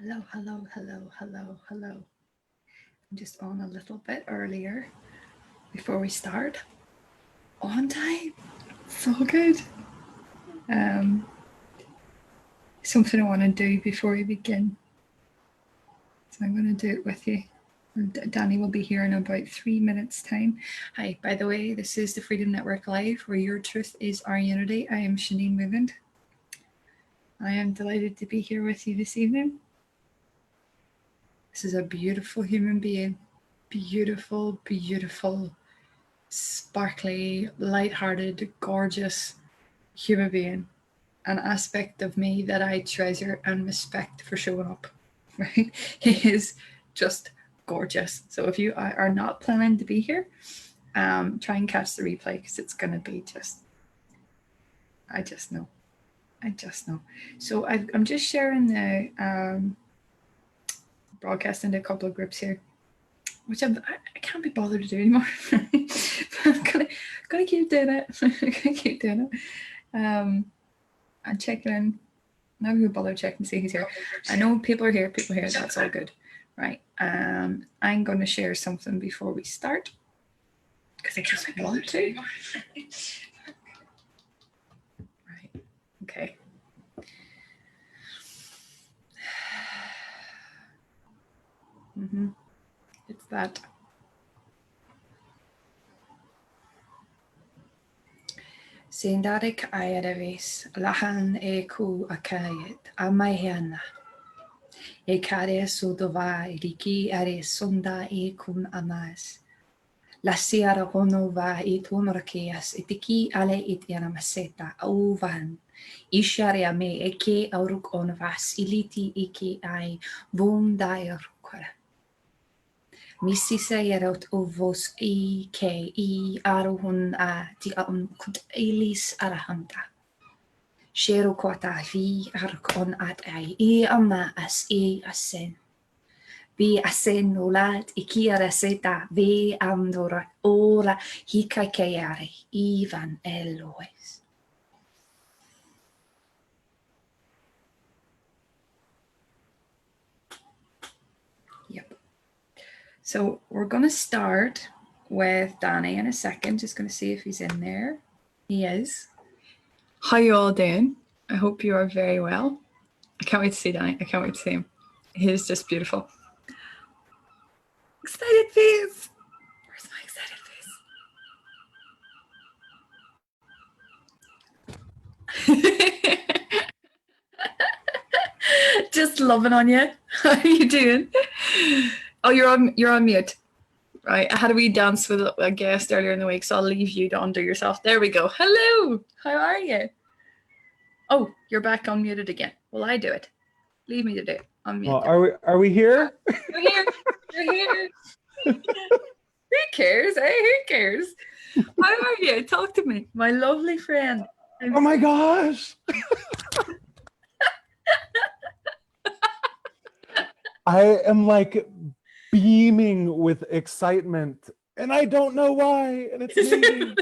Hello, hello, hello, hello, hello. I'm just on a little bit earlier before we start. On time. So good. Um, Something I want to do before we begin. So I'm going to do it with you. Danny will be here in about 3 minutes' time. Hi, by the way, this is the Freedom Network Live, where your truth is our unity. I am Seanin Mouland. I am delighted to be here with you this evening. This is a beautiful human being. Beautiful, beautiful, sparkly, light-hearted, gorgeous human being. An aspect of me that I treasure and respect for showing up. Right? He is just gorgeous. So if you are not planning to be here, try and catch the replay because it's going to be just, I just know. I just know. So I'm just sharing the broadcast into a couple of groups here, which I can't be bothered to do anymore. I'm gonna keep doing it. I'm gonna keep doing it. I'm checking in. Now we bother checking to see who's here. I know people are here. People are here. That's all good. Right. I'm going to share something before we start because I just want to. Right. Okay. It's that. Sindarik ayadavis lahan e ku akayet amahiana. E kare sudova riki are sunda e kun amas. La siara hono va it honorakeas itiki ale it yanamaseta auvan. Isharia me eke auruk on vas iliti iki ai vundai rukara. Misisa yerot ovos I ke I aruhun a ti aun kut elis arahanta. Shero kota vi aruk on at I ama as I asen. Vi asen nolat ikiara seta vi andora ora hikakeare Ivan Eloes. Yep. So we're going to start with Danny in a second. Just going to see if he's in there. He is. How you all doing? I hope you are very well. I can't wait to see Danny. I can't wait to see him. He is just beautiful. Excited face. Where's my excited face? Just loving on you. How are you doing? Oh, you're on mute. Right, I had a wee dance with a guest earlier in the week, so I'll leave you to undo yourself. There we go. Hello, how are you? Oh, you're back unmuted again. Well, I do it. Leave me to do it. Unmute. Well, are we here? You're here. You're here. Who cares? Eh? Who cares? How are you? Talk to me, my lovely friend. Oh my gosh! I am like beaming with excitement, and I don't know why, and it's maybe.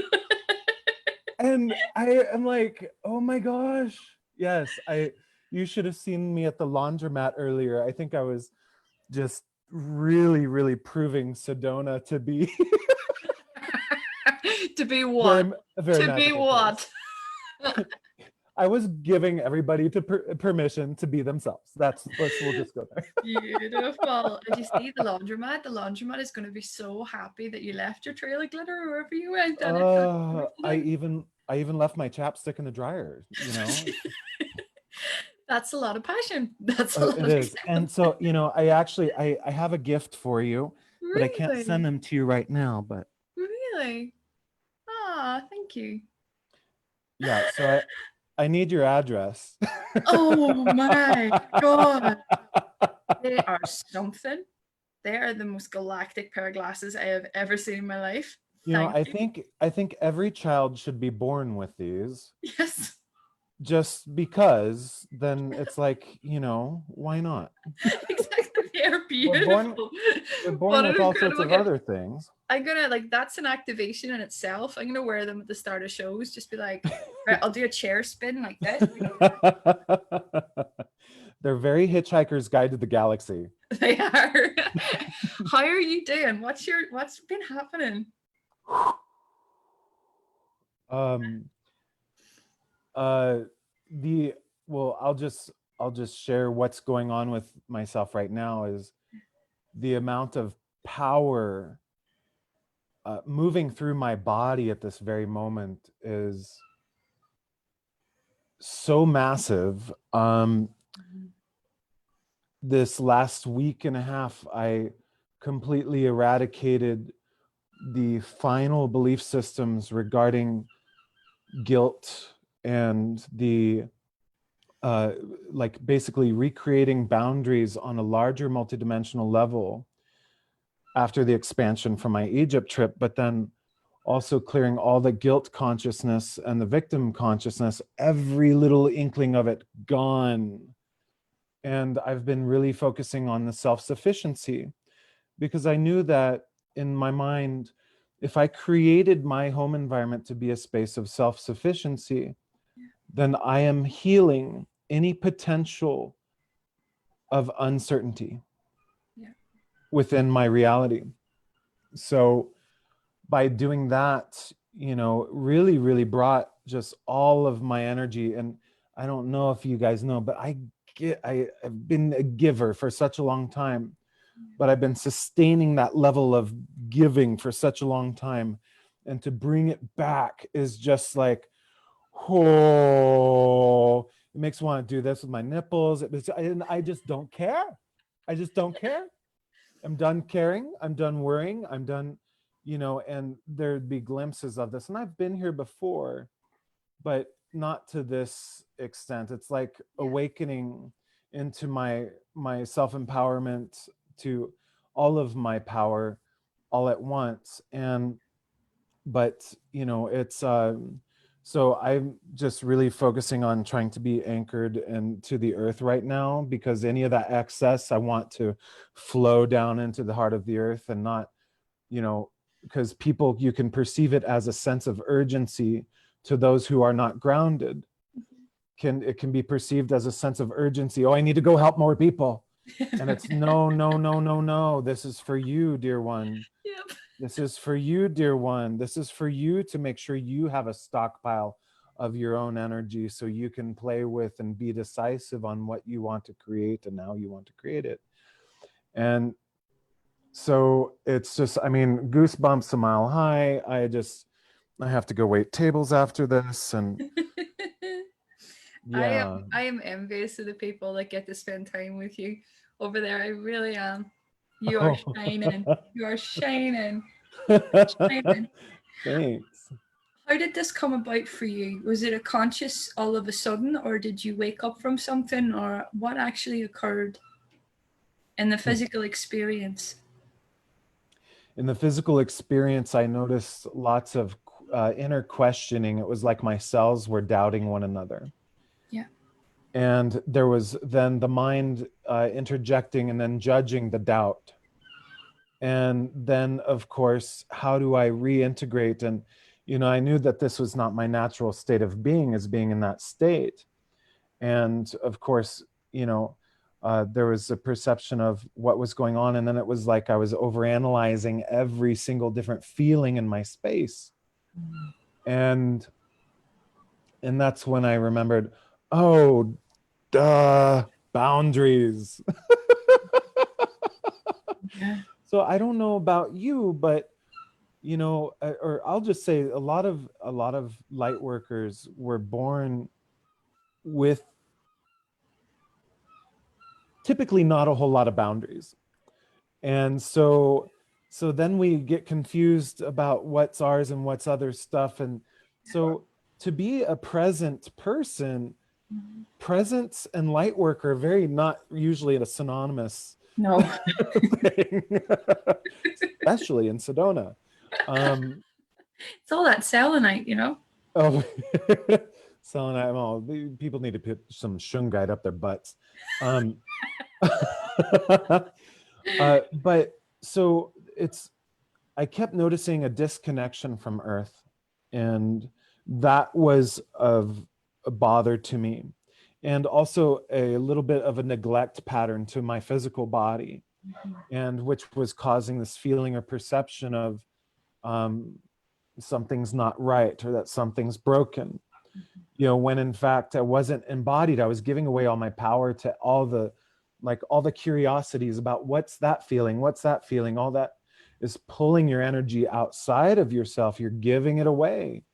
And I am like, oh my gosh. Yes, you should have seen me at the laundromat earlier. I think I was just really, really proving Sedona to be to be what? very to be what? I was giving everybody permission to be themselves. We'll just go there. Beautiful. Did you see the laundromat? The laundromat is going to be so happy that you left your trail of glitter wherever you went. I even left my chapstick in the dryer, you know. That's a lot of passion. That's a lot it of is. And so, you know, I have a gift for you, really? But I can't send them to you right now, but really? Ah, thank you. Yeah, so I need your address. Oh my god. They are something. They are the most galactic pair of glasses I have ever seen in my life. You know, I think every child should be born with these. Yes. Just because then it's like, you know, why not? Exactly. They're beautiful. We're born with all sorts of other things. I'm gonna that's an activation in itself. I'm gonna wear them at the start of shows. Just be like, right, I'll do a chair spin like this. They're very Hitchhiker's Guide to the Galaxy. They are. How are you doing? What's been happening? Um, the well, I'll just share what's going on with myself right now is the amount of power moving through my body at this very moment is so massive. This last week and a half, I completely eradicated the final belief systems regarding guilt and the like basically recreating boundaries on a larger multidimensional level after the expansion from my Egypt trip, but then also clearing all the guilt consciousness and the victim consciousness, every little inkling of it gone. And I've been really focusing on the self-sufficiency because I knew that in my mind, if I created my home environment to be a space of self-sufficiency, then I am healing any potential of uncertainty within my reality. So by doing that, you know, really, really brought just all of my energy. And I don't know if you guys know, but I've been a giver for such a long time, but I've been sustaining that level of giving for such a long time. And to bring it back is just like, oh, it makes me want to do this with my nipples. I just don't care. I just don't care. I'm done caring. I'm done worrying. I'm done, you know, and there'd be glimpses of this. And I've been here before, but not to this extent. It's like awakening into my self-empowerment, to all of my power all at once. But you know, it's so I'm just really focusing on trying to be anchored into the earth right now, because any of that excess I want to flow down into the heart of the earth, and not, you know, because people, you can perceive it as a sense of urgency to those who are not grounded. It can be perceived as a sense of urgency. Oh, I need to go help more people. And it's no. This is for you, dear one. Yep. This is for you, dear one. This is for you to make sure you have a stockpile of your own energy so you can play with and be decisive on what you want to create and how you want to create it. And so it's just, I mean, goosebumps a mile high. I have to go wait tables after this. And yeah. I am envious of the people that get to spend time with you over there. I really am. You are shining. You are shining. Shining. Thanks. How did this come about for you? Was it a conscious all of a sudden, or did you wake up from something, or what actually occurred in the physical experience? In the physical experience, I noticed lots of inner questioning. It was like my cells were doubting one another. Yeah. And there was then the mind interjecting and then judging the doubt. And then, of course, how do I reintegrate? And, you know, I knew that this was not my natural state of being, as being in that state. And of course, you know, there was a perception of what was going on. And then it was like I was overanalyzing every single different feeling in my space. And that's when I remembered, oh, duh, boundaries. Yeah. So I don't know about you, but, you know, or I'll just say a lot of light workers were born with typically not a whole lot of boundaries. And so then we get confused about what's ours and what's other stuff. And so to be a present person, presence and light work are very not usually a synonymous No. thing, especially in Sedona. It's all that selenite, you know? Oh, selenite. Well, people need to put some shungite up their butts. But so I kept noticing a disconnection from Earth, and that was of a bother to me. and also a little bit of a neglect pattern to my physical body, Mhm. and which was causing this feeling or perception of something's not right, or that something's broken, when in fact I wasn't embodied. I was giving away all my power to all the curiosities about what's that feeling, all that is pulling your energy outside of yourself. You're giving it away.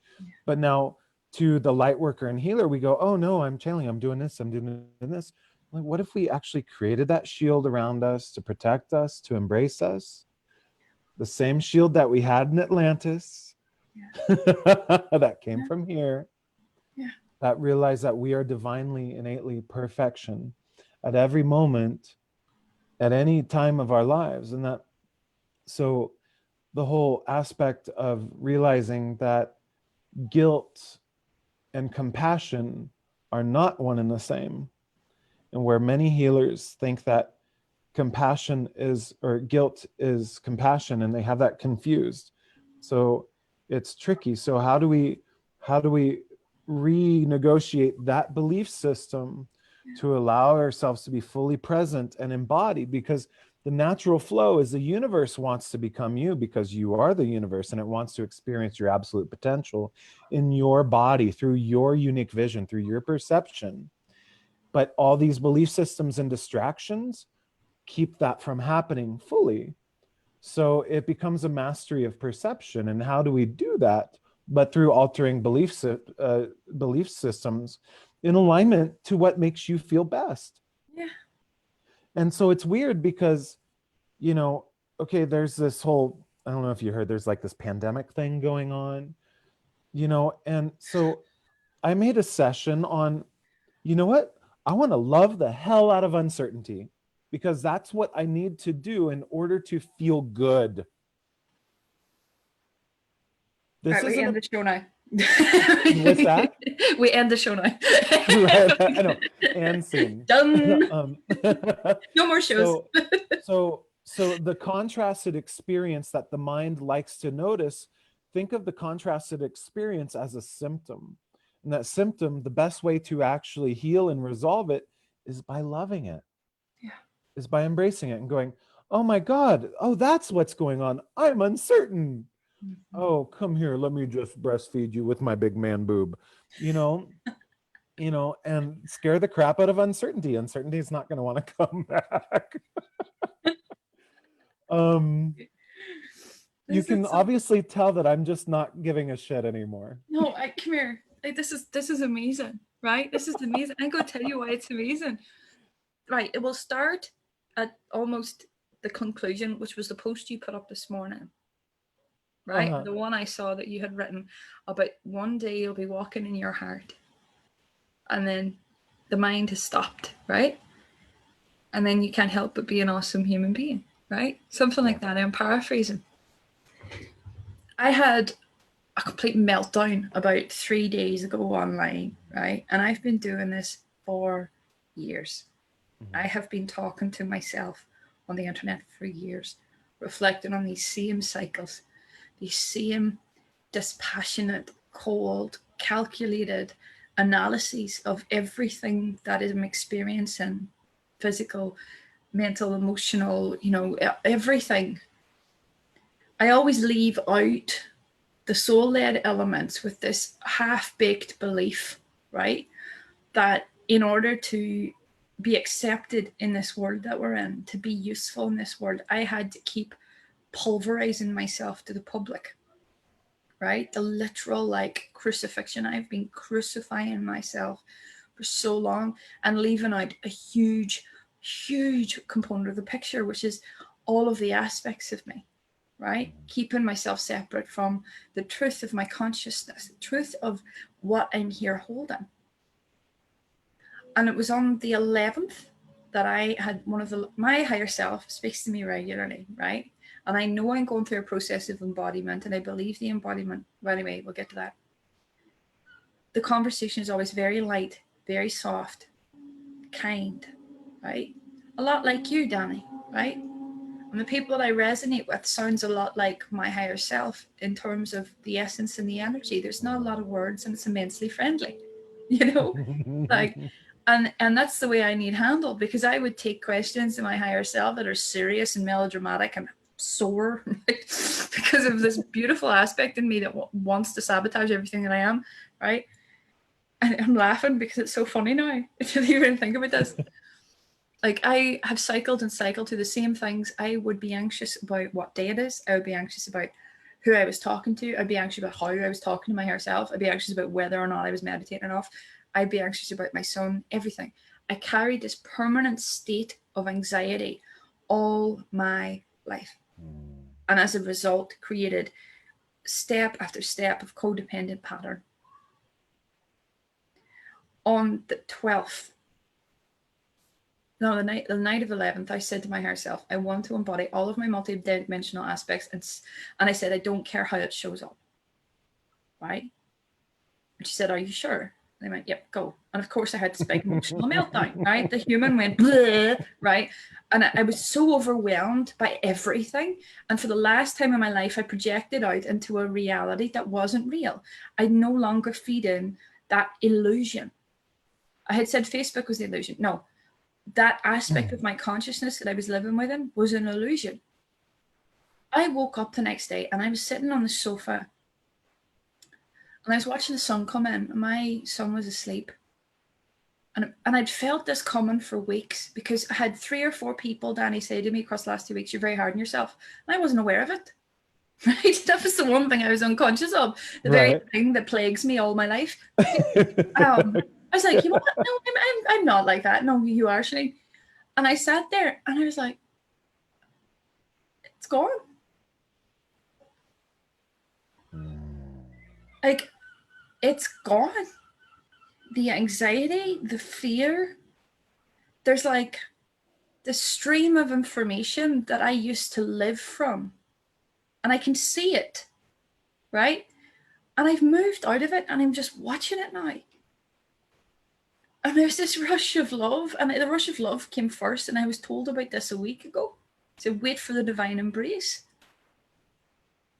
But now, to the light worker and healer, we go, oh no, I'm channeling, I'm doing this, I'm doing this. Like, what if we actually created that shield around us to protect us, to embrace us? The same shield that we had in Atlantis, that came from here, that realized that we are divinely, innately perfection at every moment, at any time of our lives. And that, so the whole aspect of realizing that guilt and compassion are not one and the same, and where many healers think that compassion is, or guilt is compassion, and they have that confused. So it's tricky. So how do we renegotiate that belief system to allow ourselves to be fully present and embodied? Because the natural flow is the universe wants to become you, because you are the universe, and it wants to experience your absolute potential in your body through your unique vision, through your perception. But all these belief systems and distractions keep that from happening fully. So it becomes a mastery of perception. And how do we do that? But through altering belief systems in alignment to what makes you feel best. Yeah. And so it's weird because, okay, there's this whole, I don't know if you heard, there's like this pandemic thing going on, and so I made a session on, you know what? I want to love the hell out of uncertainty, because that's what I need to do in order to feel good. This Right, we isn't end the show now. what's that? We end the show now. Right, I know. And scene. Done. No more shows. so so the contrasted experience that the mind likes to notice, think of the contrasted experience as a symptom. And that symptom, the best way to actually heal and resolve it is by loving it. Yeah. Is by embracing it and going, oh my God, oh, that's what's going on. I'm uncertain. Mhm. Oh, come here, let me just breastfeed you with my big man boob, and scare the crap out of uncertainty. Uncertainty is not going to want to come back. You can obviously tell that I'm just not giving a shit anymore. No, come here. Like, this is amazing, right? This is amazing. I'm going to tell you why it's amazing. Right, it will start at almost the conclusion, which was the post you put up this morning. Right? The one I saw that you had written about one day you'll be walking in your heart, and then the mind has stopped, right? And then you can't help but be an awesome human being, right? Something like that. I'm paraphrasing. I had a complete meltdown about 3 days ago online, right? And I've been doing this for years. Mm-hmm. I have been talking to myself on the internet for years, reflecting on these same cycles, these same dispassionate, cold, calculated analyses of everything that I'm experiencing, physical, mental, emotional, everything. I always leave out the soul-led elements with this half-baked belief, right? That in order to be accepted in this world that we're in, to be useful in this world, I had to keep pulverizing myself to the public, right? The literal crucifixion. I've been crucifying myself for so long and leaving out a huge, huge component of the picture, which is all of the aspects of me, right? Keeping myself separate from the truth of my consciousness, the truth of what I'm here holding. And it was on the 11th that I had my higher self speaks to me regularly, right? And I know I'm going through a process of embodiment, and I believe the embodiment, but anyway, we'll get to that. The conversation is always very light, very soft, kind, right? A lot like you, Danny, right? And the people that I resonate with sounds a lot like my higher self in terms of the essence and the energy. There's not a lot of words, and it's immensely friendly, And that's the way I need handled, because I would take questions to my higher self that are serious and melodramatic and sore, right? Because of this beautiful aspect in me that wants to sabotage everything that I am, right? And I'm laughing because it's so funny now to even think about this. Like, I have cycled and cycled to the same things. I would be anxious about what day it is. I would be anxious about who I was talking to. I'd be anxious about how I was talking to my higher self. I'd be anxious about whether or not I was meditating enough. I'd be anxious about my son, everything. I carried this permanent state of anxiety all my life. And as a result, created step after step of codependent pattern. On the 12th, no, the night of 11th, I said to my higher self, I want to embody all of my multidimensional aspects. And I said, I don't care how it shows up. Right? And she said, are you sure? And I went, yep, go. And of course I had this big emotional meltdown, right? The human went, bleh, right? And I was so overwhelmed by everything. And for the last time in my life, I projected out into a reality that wasn't real. I no longer feed in that illusion. I had said Facebook was the illusion. No, that aspect of my consciousness that I was living within was an illusion. I woke up the next day and I was sitting on the sofa and I was watching the sun come in. My son was asleep. And I'd felt this coming for weeks, because I had 3 or 4 people, Danny, say to me across the last 2 weeks, you're very hard on yourself. And I wasn't aware of it. Right? That was the one thing I was unconscious of. The very thing that plagues me all my life. I was like, you know what? No, I'm not like that. No, you are, Seanin. And I sat there and I was like, it's gone. Like, it's gone. The anxiety, the fear, there's like the stream of information that I used to live from. And I can see it, right? And I've moved out of it and I'm just watching it now. And there's this rush of love, and the rush of love came first, and I was told about this a week ago. So wait for the divine embrace.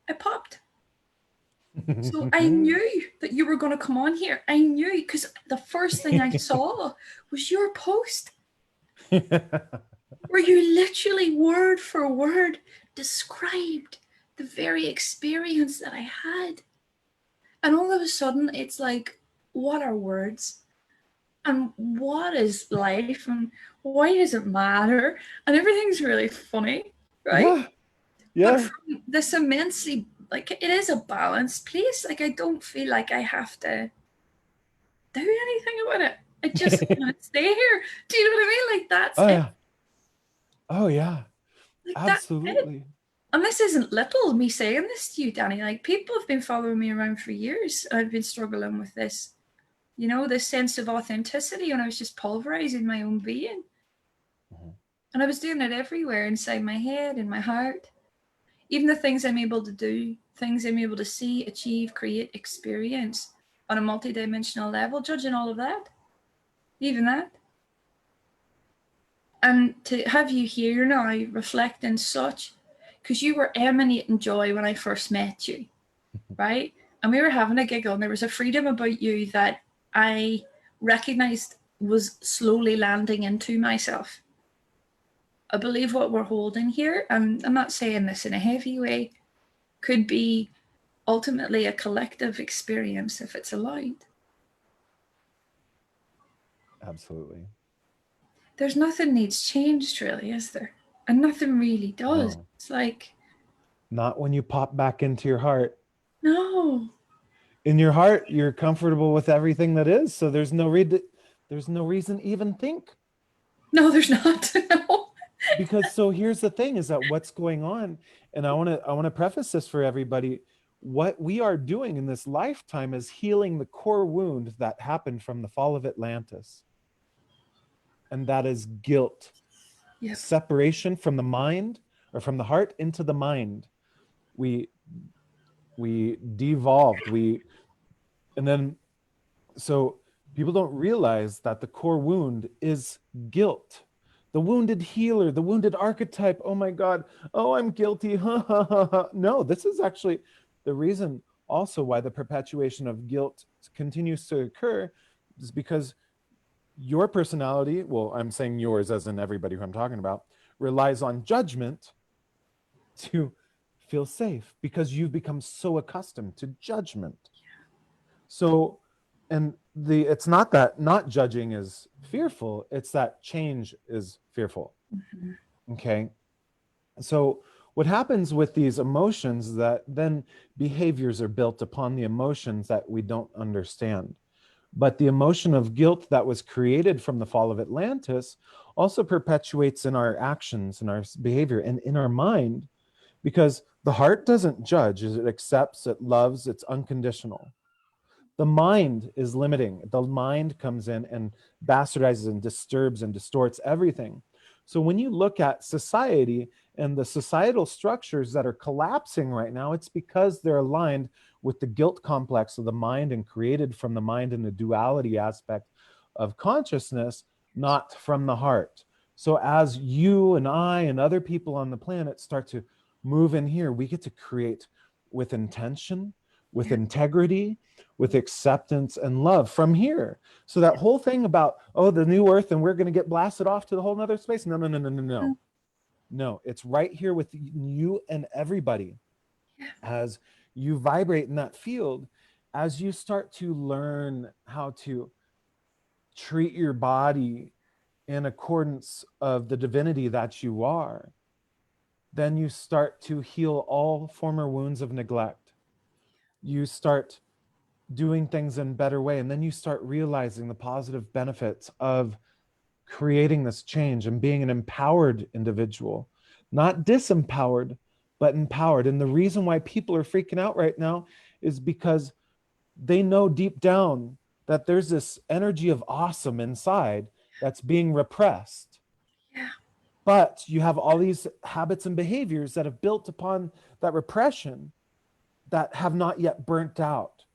I popped. So I knew that you were going to come on here. I knew, because the first thing I saw was your post where you literally word for word described the very experience that I had. And all of a sudden, it's like, what are words? And what is life? And why does it matter? And everything's really funny, right? Yeah. But from this immensely, like, it is a balanced place. Like, I don't feel like I have to do anything about it. I just want to stay here. Do you know what I mean? Like, that's it. Yeah. Oh yeah. Like, absolutely. And this isn't little, me saying this to you, Danny. Like, people have been following me around for years. I've been struggling with this, you know, this sense of authenticity, and I was just pulverizing my own being. And I was doing it everywhere, inside my head, in my heart. Even the things I'm able to do, things I'm able to see, achieve, create, experience on a multidimensional level, judging all of that, even that. And to have you here now reflecting such, because you were emanating joy when I first met you, right? And we were having a giggle, and there was a freedom about you that I recognized was slowly landing into myself. I believe what we're holding here, and I'm not saying this in a heavy way, could be ultimately a collective experience if it's allowed. Absolutely. There's nothing needs changed, really, is there? And nothing really does. No. It's like, not when you pop back into your heart. No. In your heart, you're comfortable with everything that is, so there's no reason to even think. No, there's not. No. Because so here's the thing, is that what's going on, and I want to preface this for everybody. What we are doing in this lifetime is healing the core wound that happened from the fall of Atlantis. And that is guilt. Yep. Separation from the mind, or from the heart into the mind. We devolved. And then, so people don't realize that the core wound is guilt. The wounded healer, the wounded archetype. Oh my God. Oh, I'm guilty. No, this is actually the reason also why the perpetuation of guilt continues to occur, is because Your personality, well, I'm saying yours as in everybody who I'm talking about, relies on judgment to feel safe because you've become so accustomed to judgment. So, and it's not that not judging is fearful, it's that change is fearful. Okay. So what happens with these emotions, that then behaviors are built upon the emotions that we don't understand. But the emotion of guilt that was created from the fall of Atlantis also perpetuates in our actions and our behavior and in our mind, because the heart doesn't judge, it accepts, it loves, it's unconditional. The mind is limiting. The mind comes in and bastardizes and disturbs and distorts everything. So when you look at society and the societal structures that are collapsing right now, it's because they're aligned with the guilt complex of the mind and created from the mind in the duality aspect of consciousness, not from the heart. So as you and I and other people on the planet start to move in here, we get to create with intention, with integrity, with acceptance and love from here. So that whole thing about, oh, the new earth and we're going to get blasted off to the whole nother space. No, no, no, no, no, no. No, it's right here with you and everybody. As you vibrate in that field, as you start to learn how to treat your body in accordance of the divinity that you are, then you start to heal all former wounds of neglect. You start doing things in a better way, and then you start realizing the positive benefits of creating this change and being an empowered individual, not disempowered, but empowered. And the reason why people are freaking out right now is because they know deep down that there's this energy of awesome inside that's being repressed. Yeah. But you have all these habits and behaviors that have built upon that repression that have not yet burnt out.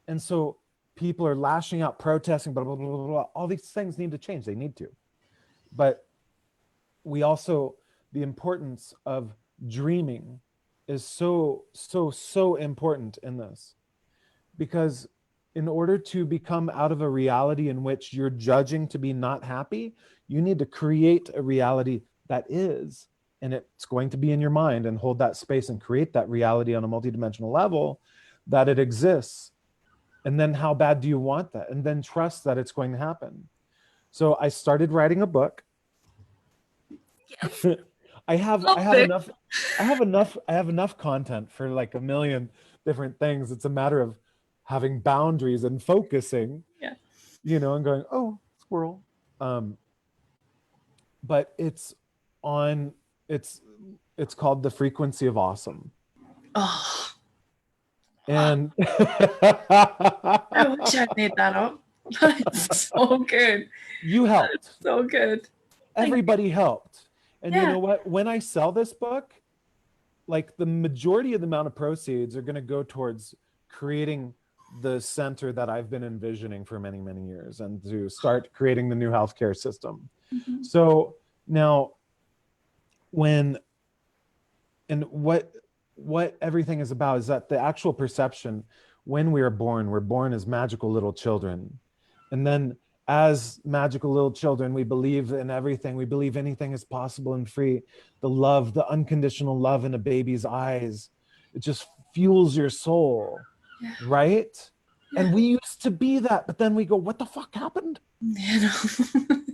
And so people are lashing out, protesting, blah, blah, blah, blah, blah. All these things need to change. They need to. But we also, the importance of dreaming is so, so, so important in this. Because in order to become out of a reality in which you're judging to be not happy, you need to create a reality that is. And it's going to be in your mind, and hold that space and create that reality on a multidimensional level that it exists. And then how bad do you want that? And then trust that it's going to happen. So I started writing a book. Yes. I have enough content for like a million different things. It's a matter of having boundaries and focusing, Yeah. and going, oh, squirrel. But it's called The Frequency of Awesome. Oh, And I wish I made that up. That's so good. you helped. That's so good. Everybody helped. And you Yeah. know what? When I sell this book, like the majority of the amount of proceeds are going to go towards creating the center that I've been envisioning for many, many years, and to start creating the new healthcare system. Mhm. So now what everything is about is that the actual perception, when we're born as magical little children. And then as magical little children, we believe in everything. We believe anything is possible and free. The love, the unconditional love in a baby's eyes, it just fuels your soul, Yeah. right? Yeah. And we used to be that, but then we go, what the fuck happened? You know.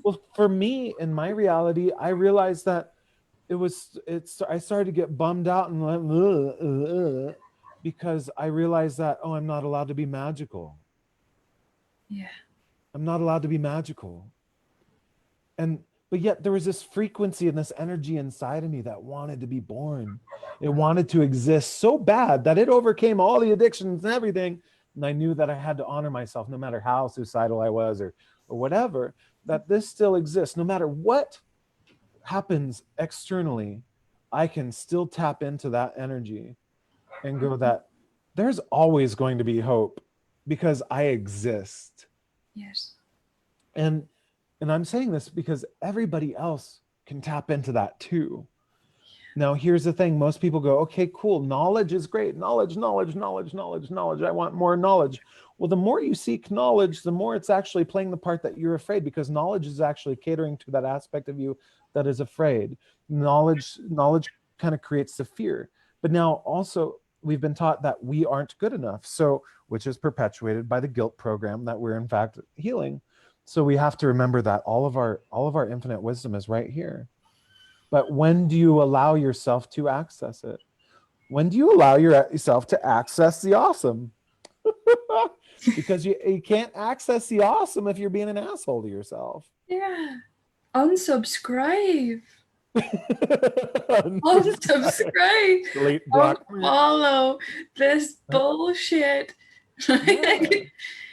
Well, for me, in my reality, I realized that I started to get bummed out and like, because I realized that, oh, I'm not allowed to be magical. Yeah. I'm not allowed to be magical. But yet there was this frequency and this energy inside of me that wanted to be born. It wanted to exist so bad that it overcame all the addictions and everything. And I knew that I had to honor myself, no matter how suicidal I was or whatever, that this still exists. No matter what happens externally, I can still tap into that energy and go that there's always going to be hope because I exist. Yes. And I'm saying this because everybody else can tap into that too. Now, here's the thing. Most people go, okay, cool. Knowledge is great. Knowledge, knowledge, knowledge, knowledge, knowledge. I want more knowledge. Well, the more you seek knowledge, the more it's actually playing the part that you're afraid, because knowledge is actually catering to that aspect of you that is afraid. Knowledge kind of creates the fear. But now also we've been taught that we aren't good enough. So, which is perpetuated by the guilt program that we're in fact healing. So we have to remember that all of our infinite wisdom is right here. But when do you allow yourself to access it? When do you allow yourself to access the awesome? Because you can't access the awesome if you're being an asshole to yourself. Yeah. Unsubscribe. Unsubscribe. Unfollow this bullshit. Yeah.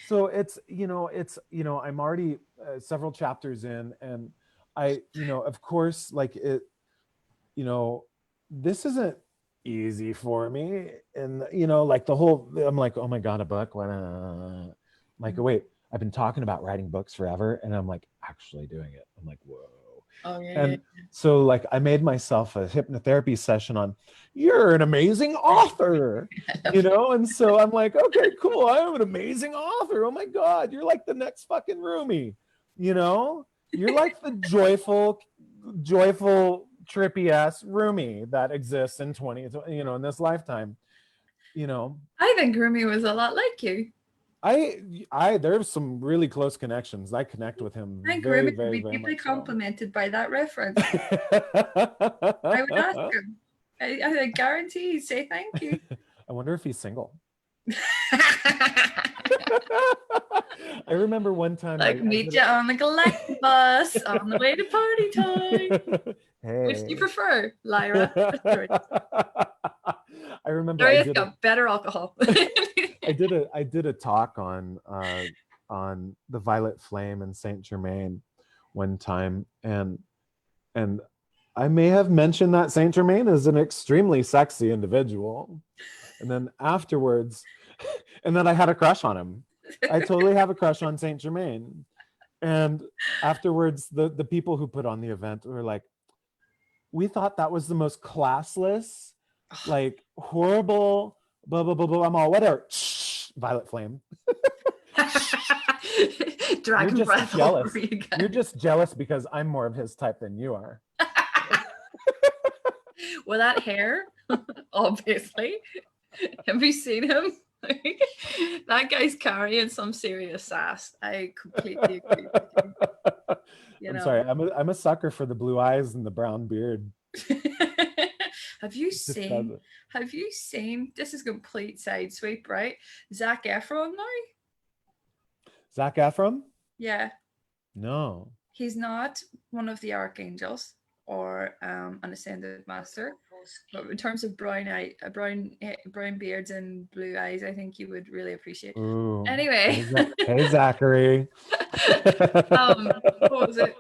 So it's I'm already several chapters in, and I of course, like it, this isn't easy for me, and like the whole, I'm like, oh my god, a book, what like, wait, I've been talking about writing books forever, and I'm like actually doing it. I'm like, whoa. Oh yeah. And so like I made myself a hypnotherapy session on, you're an amazing author, and so I'm like, okay, cool, I'm an amazing author. Oh my god, you're like the next fucking Rumi, you're like the joyful trippy ass Rumi that exists in in this lifetime. I think Rumi was a lot like you. There's some really close connections. I connect with him I think very, Rumi would very, be very deeply much complimented by that reference. I would ask him. I guarantee he'd say thank you. I wonder if he's single. I remember one time, like, meet you on the Galactic bus on the way to party time. Hey. Which do you prefer, Lyra? I remember Darius got better alcohol. I did a talk on the Violet Flame in Saint Germain one time, and I may have mentioned that Saint Germain is an extremely sexy individual, and then afterwards, and then I had a crush on him. I totally have a crush on Saint Germain, and afterwards, the people who put on the event were like, we thought that was the most classless, like horrible, blah blah blah blah. I'm all, whatever. Shh, Violet Flame. Dragon breath. Jealous. You're just jealous because I'm more of his type than you are. Well, that hair, obviously. Have you seen him? That guy's carrying some serious sass. I completely agree with you. I'm sorry. I'm a sucker for the blue eyes and the brown beard. Have you seen? This is complete side sweep, right? Zac Efron now. Zac Efron? Yeah. No. He's not one of the archangels or an ascended master, but in terms of brown beards and blue eyes, I think you would really appreciate. Ooh. Anyway. Hey Zachary. What was it?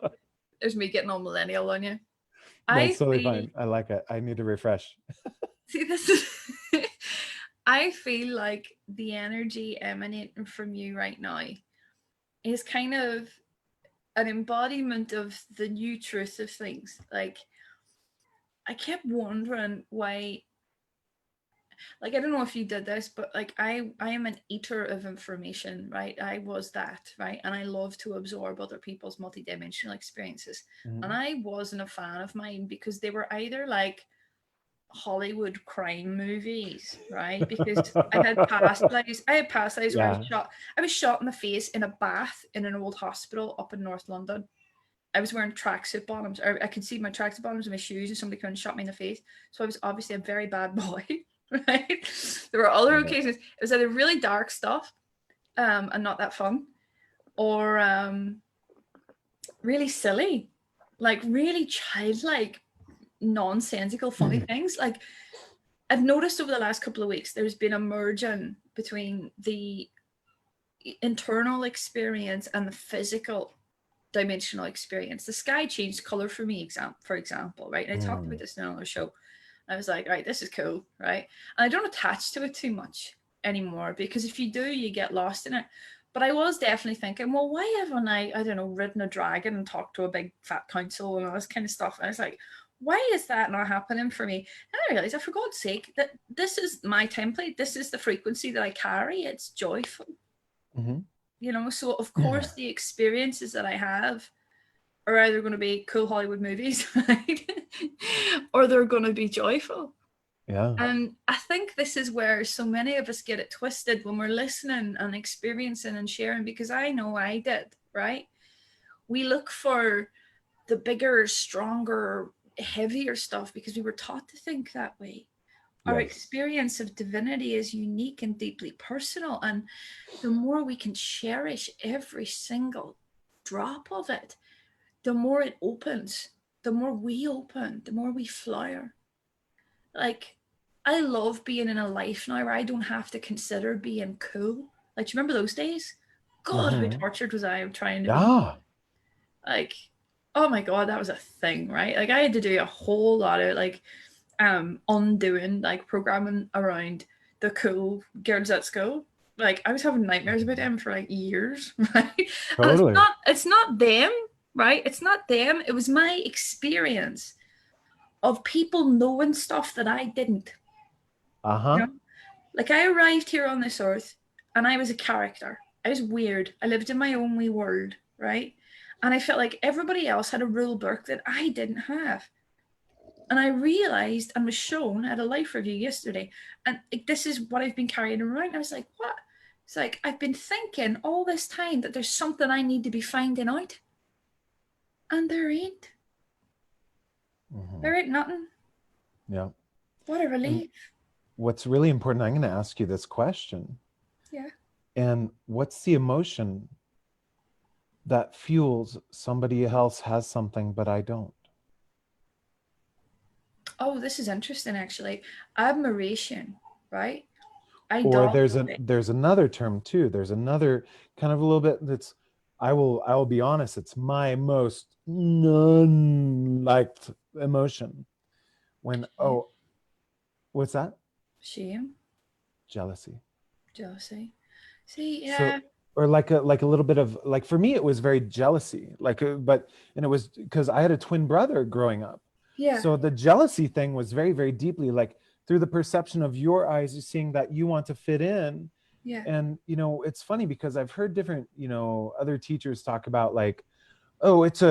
There's me getting all millennial on you. That's totally fine. I like it. I need to refresh. See, this is I feel like the energy emanating from you right now is kind of an embodiment of the new truth of things. Like, I kept wondering why, like, I don't know if you did this, but like I am an eater of information, right? I was that, right? And I love to absorb other people's multidimensional experiences. Mm-hmm. And I wasn't a fan of mine because they were either like Hollywood crime movies, right? Because I had past lives. Where I was shot in the face in a bath in an old hospital up in North London. I was wearing tracksuit bottoms, or I could see my tracksuit bottoms and my shoes, and somebody came and shot me in the face. So I was obviously a very bad boy, right? There were other occasions. It was either really dark stuff, and not that fun, or really silly, like really childlike, nonsensical, funny things. Like, I've noticed over the last couple of weeks, there's been a merging between the internal experience and the physical dimensional experience. The sky changed color for me, for example, right? And I talked about this in another show. I was like, right, this is cool, right? And I don't attach to it too much anymore, because if you do, you get lost in it. But I was definitely thinking, well, why haven't I don't know, ridden a dragon and talked to a big fat council and all this kind of stuff? And I was like, why is that not happening for me? And I realized, for God's sake, that this is my template. This is the frequency that I carry. It's joyful. Mm-hmm. You know, so of course the experiences that I have are either going to be cool Hollywood movies, right? Or they're going to be joyful. Yeah. And I think this is where so many of us get it twisted when we're listening and experiencing and sharing, because I know I did, right? We look for the bigger, stronger, heavier stuff because we were taught to think that way. Our Yes. experience of divinity is unique and deeply personal. And the more we can cherish every single drop of it, the more it opens, the more we open, the more we flower. Like, I love being in a life now where I don't have to consider being cool. Like, do you remember those days? God, how Mm-hmm. tortured was I trying to be? Yeah. Like, oh my God, that was a thing, right? Like, I had to do a whole lot of like undoing, like programming around the cool girls at school. Like, I was having nightmares about them for like years, right? And Totally. it's not them, right? It's not them. It was my experience of people knowing stuff that I didn't. You Uh-huh. know, like I arrived here on this earth and I was a character. I was weird. I lived in my own wee world, right? And I felt like everybody else had a rule book that I didn't have. And I realized and was shown at a life review yesterday, and this is what I've been carrying around. I was like, what? It's like, I've been thinking all this time that there's something I need to be finding out. And there ain't. Mm-hmm. There ain't nothing. Yeah. What a And relief. what's really important, I'm going to ask you this question. Yeah. And what's the emotion that fuels somebody else has something, but I don't? Oh, this is interesting actually. Admiration, right? Or Idolatry. there's another term too. There's another kind of a little bit that's, I will be honest, it's my most non-liked emotion. When, Shame. oh, what's that? Shame. Jealousy. Jealousy. See, So, yeah. or like a little bit of, like, for me it was very jealousy, like, but, and it was because I had a twin brother growing up. Yeah. So the jealousy thing was very, very deeply like through the perception of your eyes, you're seeing that you want to fit in. Yeah. And it's funny because I've heard different other teachers talk about, like, oh, it's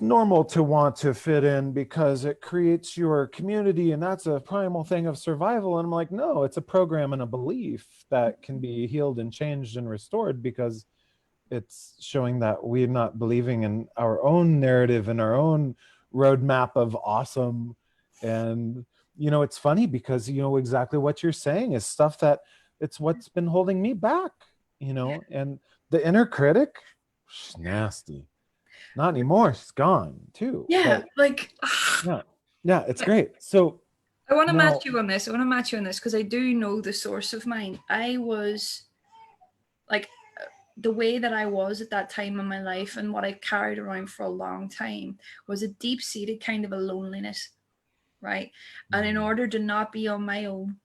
normal to want to fit in because it creates your community, and that's a primal thing of survival. And I'm like, no, it's a program and a belief that can be healed and changed and restored, because it's showing that we're not believing in our own narrative and our own roadmap of awesome. And it's funny because exactly what you're saying is stuff that it's what's been holding me back. And the inner critic, she's nasty. Not anymore, she's gone too, Yeah. but Like, yeah. Yeah, it's great. So I want to now, match you on this. I want to match you on this because I do know the source of mine. I was like, the way that I was at that time in my life and what I carried around for a long time was a deep seated kind of a loneliness, right? And in order to not be on my own,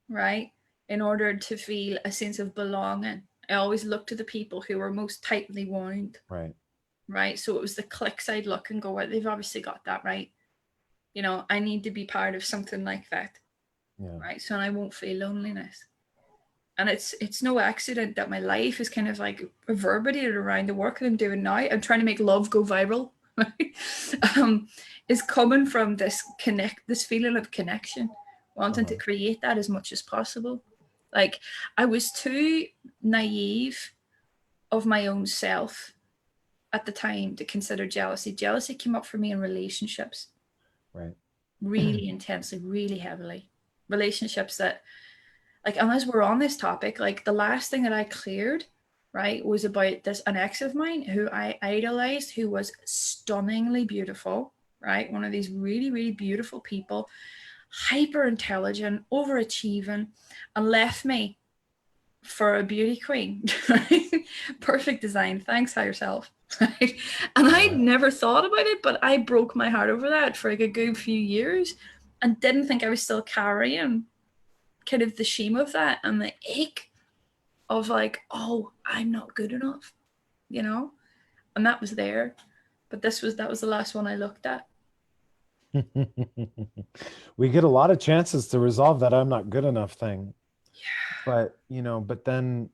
right? In order to feel a sense of belonging, I always looked to the people who were most tightly wound, right. right? So it was the cliques I'd look and go, well, they've obviously got that right. I need to be part of something like that, Yeah. right? So I won't feel loneliness. And it's no accident that my life is kind of like reverberated around the work that I'm doing now. I'm trying to make love go viral, right? Is coming from this feeling of connection, wanting to create that as much as possible. Like, I was too naive of my own self at the time to consider jealousy. Jealousy came up for me in relationships, Right. really intensely, really heavily. Relationships that, like, and as we're on this topic, like the last thing that I cleared, right, was about an ex of mine who I idolized, who was stunningly beautiful, right? One of these really, really beautiful people, hyper intelligent, overachieving, and left me for a beauty queen. Right? Perfect design. Thanks, higher self. Right? And I'd never thought about it, but I broke my heart over that for like a good few years and didn't think I was still carrying kind of the shame of that and the ache of like, oh, I'm not good enough, And that was there. But that was the last one I looked at. We get a lot of chances to resolve that I'm not good enough thing. But, but then,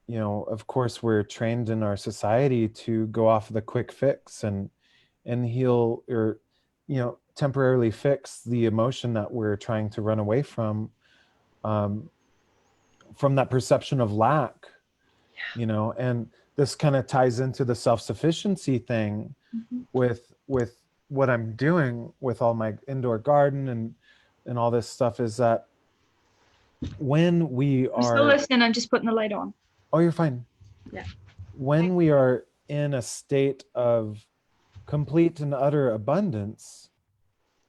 of course, we're trained in our society to go off the quick fix and heal or, temporarily fix the emotion that we're trying to run away um, from that perception of lack, and this kind of ties into the self-sufficiency thing with what I'm doing with all my indoor garden and all this stuff is that when we I'm still are, listening. I'm just putting the light on. oh, you're fine. Yeah. When we are in a state of complete and utter abundance,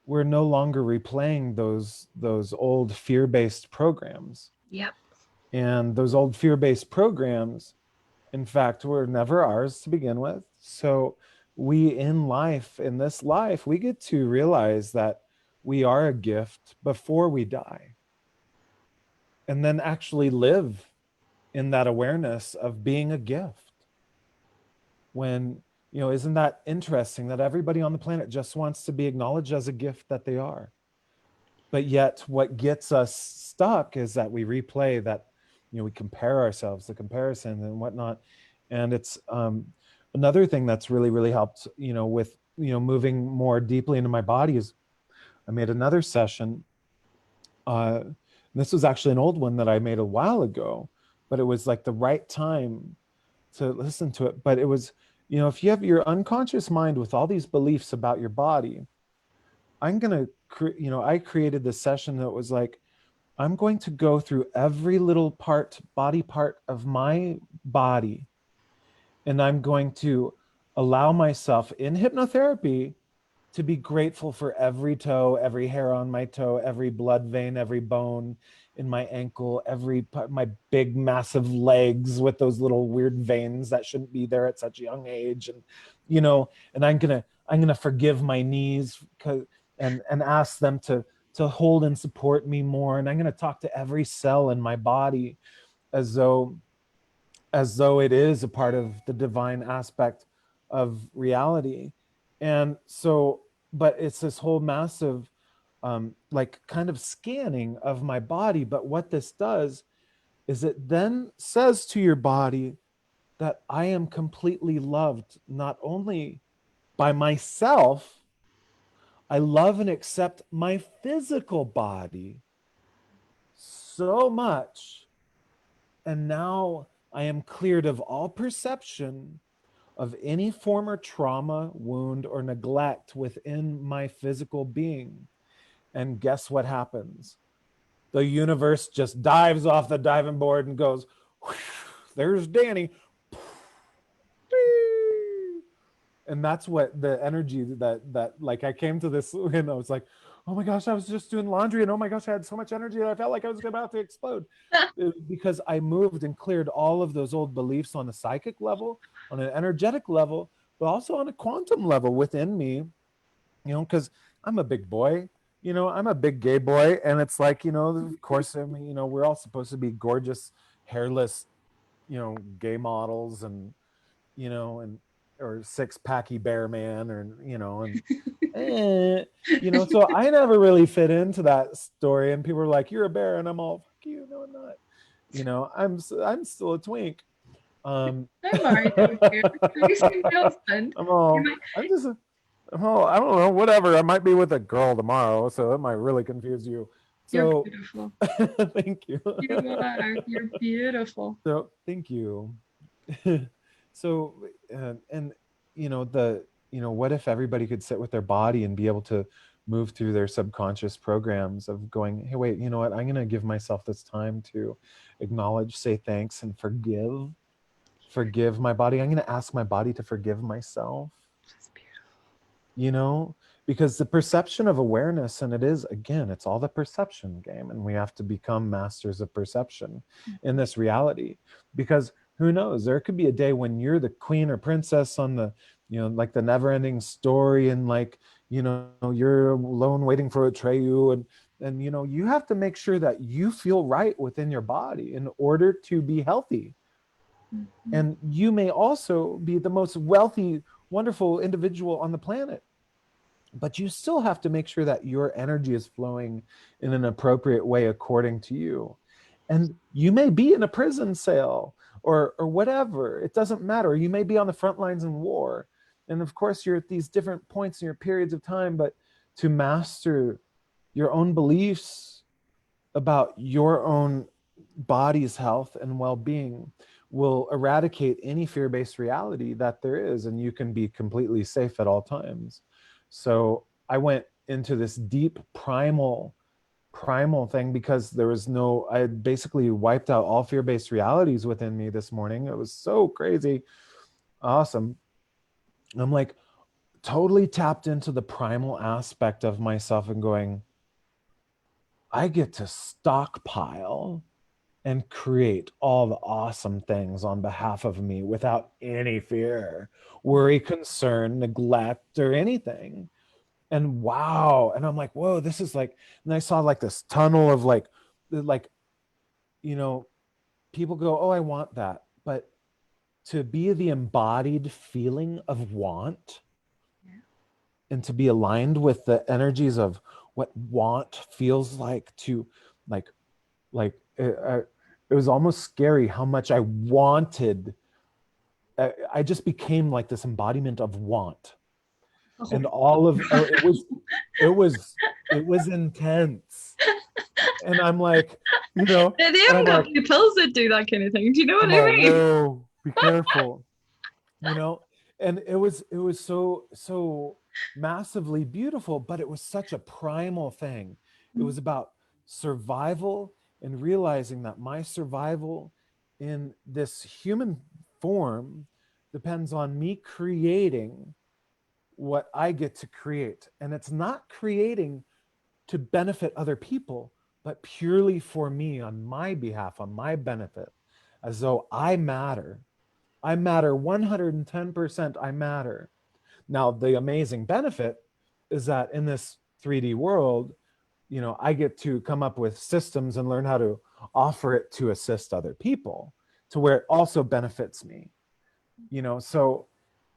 we're no longer replaying those old fear-based programs. Yep. And those old fear-based programs, in fact, were never ours to begin with. So we in this life, we get to realize that we are a gift before we die. And then actually live in that awareness of being a gift. When, isn't that interesting that everybody on the planet just wants to be acknowledged as a gift that they are? But yet what gets us stuck is that we replay that, we compare ourselves, the comparison and whatnot. And it's another thing that's really, really helped, with, moving more deeply into my body is I made another session. This was actually an old one that I made a while ago, but it was like the right time to listen to it. But it was, if you have your unconscious mind with all these beliefs about your body, I'm going to, I created this session that was like, I'm going to go through every little body part of my body. And I'm going to allow myself in hypnotherapy to be grateful for every toe, every hair on my toe, every blood vein, every bone in my ankle, every part, my big, massive legs with those little weird veins that shouldn't be there at such a young age. And, and I'm gonna forgive my knees and ask them to hold and support me more. And I'm gonna talk to every cell in my body as though it is a part of the divine aspect of reality. And so, but it's this whole massive, like kind of scanning of my body. But what this does is it then says to your body that I am completely loved, not only by myself, I love and accept my physical body so much. And now I am cleared of all perception of any former trauma, wound, or neglect within my physical being. And guess what happens? The universe just dives off the diving board and goes, there's Danny. And that's what the energy that like I came to this and I was like, oh my gosh, I was just doing laundry and oh my gosh, I had so much energy that I felt like I was about to explode. Because I moved and cleared all of those old beliefs on a psychic level, on an energetic level, but also on a quantum level within me, because I'm a big boy, I'm a big gay boy. And it's like, of course, I mean, we're all supposed to be gorgeous, hairless, gay models and, and or six-packy bear man or, and, so I never really fit into that story. And people are like, you're a bear. And I'm all, fuck you. No, I'm not. I'm still a twink. Don't worry, don't you? You seem husband. I don't know, whatever. I might be with a girl tomorrow, so that might really confuse you. You're beautiful. Thank you. You are. You're beautiful. So thank you. So, and what if everybody could sit with their body and be able to move through their subconscious programs of going, hey, wait, you know what? I'm going to give myself this time to acknowledge, say thanks, and forgive my body. I'm going to ask my body to forgive myself. That's beautiful. Because the perception of awareness, and it is, again, it's all the perception game, and we have to become masters of perception in this reality. Because who knows, there could be a day when you're the queen or princess on the, like the never ending story, and like, you're alone waiting for Atreyu, and you have to make sure that you feel right within your body in order to be healthy. Mm-hmm. And you may also be the most wealthy, wonderful individual on the planet. but you still have to make sure that your energy is flowing in an appropriate way according to you. And you may be in a prison cell or whatever. It doesn't matter. You may be on the front lines in war. And of course, you're at these different points in your periods of time, but to master your own beliefs about your own body's health and well-being will eradicate any fear-based reality that there is, and you can be completely safe at all times. So I went into this deep primal thing because there was no, I had basically wiped out all fear-based realities within me this morning. It was so crazy, awesome. I'm like totally tapped into the primal aspect of myself and going, I get to stockpile and create all the awesome things on behalf of me without any fear, worry, concern, neglect, or anything. And wow. And I'm like, whoa, this is like, and I saw like this tunnel of like, you know, people go, oh, I want that. But to be the embodied feeling of want, and to be aligned with the energies of what want feels like, to like it was almost scary how much I wanted. I just became like this embodiment of want, and all of it was intense. And I'm like, you know, They and haven't I'm got like, blue pills that do that kind of thing. Do you know what I'm I all, mean? whoa, be careful, you know. And it was so massively beautiful, but it was such a primal thing. It was about survival and realizing that my survival in this human form depends on me creating what I get to create. And it's not creating to benefit other people, but purely for me, on my behalf, on my benefit, as though I matter. I matter 110%. I matter. Now, the amazing benefit is that in this 3D world, you know, I get to come up with systems and learn how to offer it to assist other people to where it also benefits me, you know. So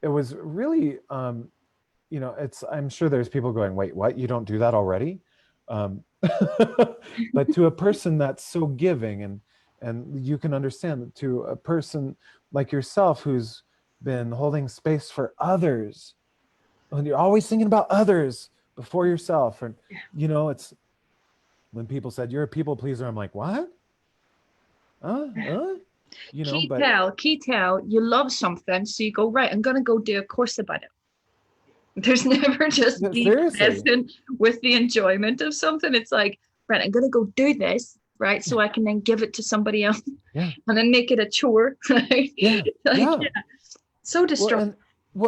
it was really, you know, it's, I'm sure there's people going, wait, what? You don't do that already? But to a person that's so giving, and you can understand that to a person like yourself who's been holding space for others, and you're always thinking about others before yourself. And you know, it's when people said you're a people pleaser, I'm like, what? You know, but Key tell, you love something, so you go, right, I'm gonna go do a course about it. There's never just deep seriously, lesson with the enjoyment of something. It's like, right, I'm gonna go do this, right? So I can then give it to somebody else yeah, and then make it a chore, right? yeah, Like, yeah. yeah, so Well, destructive.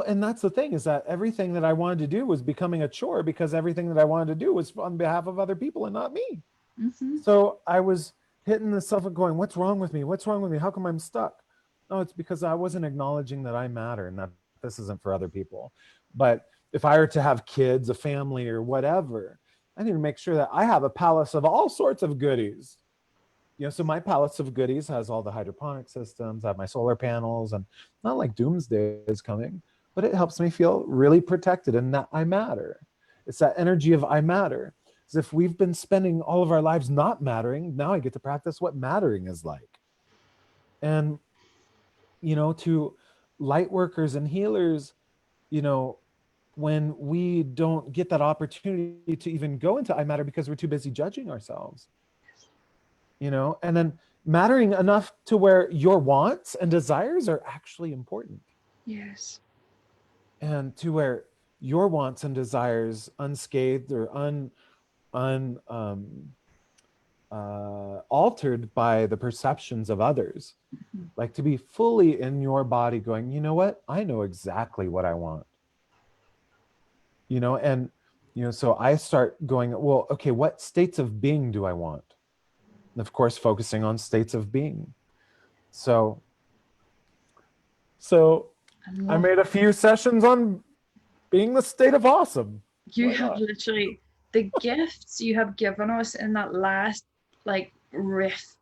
and that's the thing, is that everything that I wanted to do was becoming a chore because everything that I wanted to do was on behalf of other people and not me. Mm-hmm. So I was hitting myself and going, what's wrong with me? What's wrong with me? How come I'm stuck? No, it's because I wasn't acknowledging that I matter and that this isn't for other people. But if I were to have kids, a family, or whatever, I need to make sure that I have a palace of all sorts of goodies. You know, so my palace of goodies has all the hydroponic systems, I have my solar panels, and not like doomsday is coming, but it helps me feel really protected and that I matter. It's that energy of I matter. As if we've been spending all of our lives not mattering, now I get to practice what mattering is like. And, you know, to light workers and healers, you know, when we don't get that opportunity to even go into I matter because we're too busy judging ourselves, you know, and then mattering enough to where your wants and desires are actually important, Yes. and to where your wants and desires unscathed or altered by the perceptions of others, Mhm. like to be fully in your body going, you know what, I know exactly what I want, you know. And you know, so I start going, well, okay, what states of being do I want? And of course focusing on states of being. So I I love made a few sessions on being the state of awesome. you Why have not? literally the gifts you have given us in that last like riff.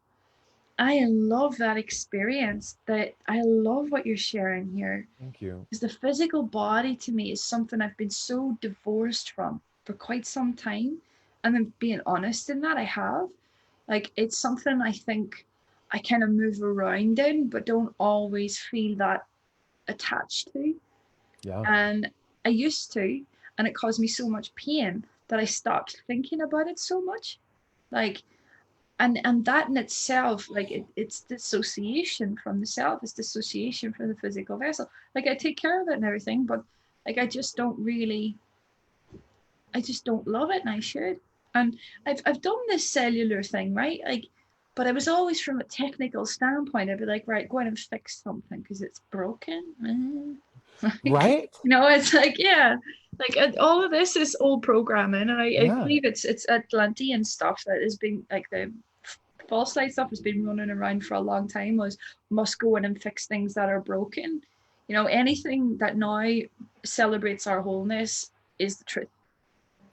I love that experience. That I love what you're sharing here. Thank you. Because the physical body to me is something I've been so divorced from for quite some time. And then being honest in that, I have. Like, it's something I think I kind of move around in, but don't always feel that attached to. Yeah. And I used to, and it caused me so much pain that I stopped thinking about it so much. Like, and that in itself, like it's dissociation from the self, it's dissociation from the physical vessel. Like, I take care of it and everything, but like I just don't love it, and I should. And I've done this cellular thing, right? Like, but I was always from a technical standpoint. I'd be like, right, go in and fix something because it's broken. Like, Right? it's like, yeah, like all of this is old programming, and I Yeah. believe it's Atlantean stuff that has been like the false light stuff has been running around for a long time. Was must go in and fix things that are broken. Anything that now celebrates our wholeness is the truth.